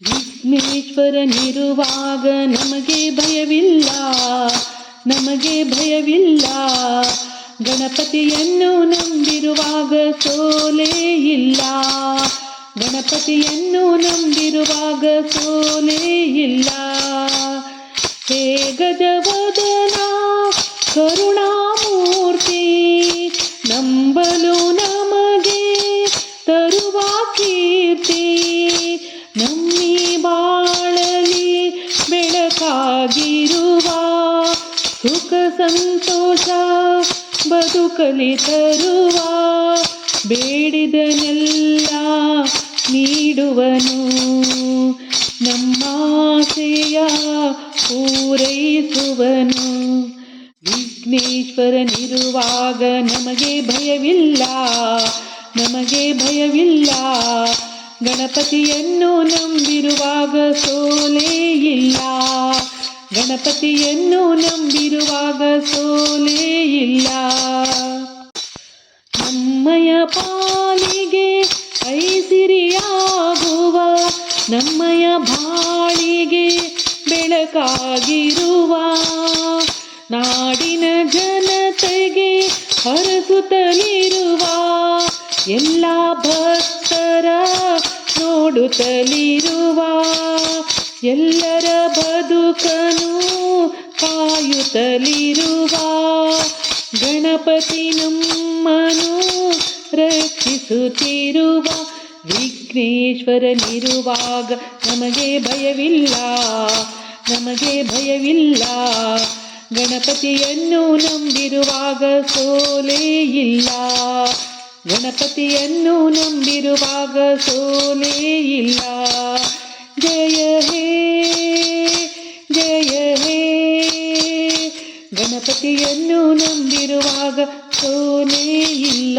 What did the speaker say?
ವಿಘ್ನೇಶ್ವರನಿರುವಾಗ ನಮಗೆ ಭಯವಿಲ್ಲ, ನಮಗೆ ಭಯವಿಲ್ಲ. ಗಣಪತಿಯನ್ನು ನಂಬಿರುವಾಗ ಸೋಲೇ ಇಲ್ಲ, ಗಣಪತಿಯನ್ನು ನಂಬಿರುವಾಗ ಸೋಲೇ ಇಲ್ಲ. ಹೇ ಗಜವದನ ಕರುಣಾಮೂರ್ತಿ, ನಂಬಲು ನಮಗೆ ತರುವ ಕೀರ್ತಿ. ನಮ್ಮಿ ಬಾಳಲಿ ಬೆಳಕಾಗಿರುವ ಸುಖ ಸಂತೋಷ ಬದುಕಲಿ ತರುವ. ಬೇಡಿದನೆಲ್ಲ ನೀಡುವನು, ನಮ್ಮಾಸೆಯ ಪೂರೈಸುವನು. ವಿಘ್ನೇಶ್ವರನಿರುವಾಗ ನಮಗೆ ಭಯವಿಲ್ಲ, ನಮಗೆ ಭಯವಿಲ್ಲ. ಗಣಪತಿಯನ್ನು ನಂಬಿರುವಾಗ ಸೋಲೇ ಇಲ್ಲ, ಗಣಪತಿಯನ್ನು ನಂಬಿರುವಾಗ ಸೋಲೇ ಇಲ್ಲ. ನಮ್ಮಯ ಪಾಲಿಗೆ ಐಸಿರಿಯಾಗುವ, ನಮ್ಮಯ ಬಾಳಿಗೆ ಬೆಳಕಾಗಿರುವ. ನಾಡಿನ ಜನತೆಗೆ ಹರಸುತ್ತಲಿರುವ, ಎಲ್ಲ ಭಕ್ತರ ನೋಡುತ್ತಲಿರುವ. ಎಲ್ಲರ ಬದುಕನು ಕಾಯುತ್ತಲಿರುವ. ಗಣಪತಿ ನಮ್ಮನು ರಕ್ಷಿಸುತ್ತಿರುವ. ವಿಘ್ನೇಶ್ವರನಿರುವಾಗ ನಮಗೆ ಭಯವಿಲ್ಲ, ನಮಗೆ ಭಯವಿಲ್ಲ. ಗಣಪತಿಯನ್ನು ನಂಬಿರುವಾಗ ಸೋಲೇ ಇಲ್ಲ, ಗಣಪತಿಯನ್ನು ನಂಬಿರುವಾಗ ಸೋಲೇ ಇಲ್ಲ. ಜಯ ಹೇ, ಜಯ ಹೇ. ಗಣಪತಿಯನ್ನು ನಂಬಿರುವಾಗ ಸೋಲೇ ಇಲ್ಲ.